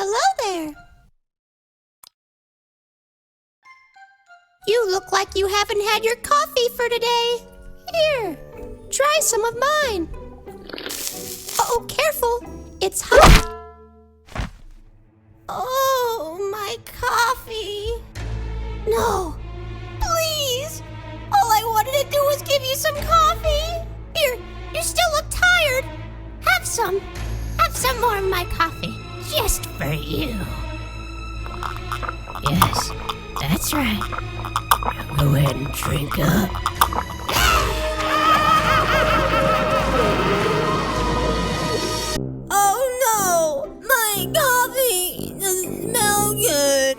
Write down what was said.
Hello there. You look like you haven't had your coffee for today. Here, try some of mine. Oh, careful. It's hot. Oh, my coffee. No, please. All I wanted to do was give you some coffee. Here, you still look tired. Have some. Have some more of my coffee, just for you. Yes, that's right. Now go ahead and drink up. Oh no! My coffee doesn't smell good.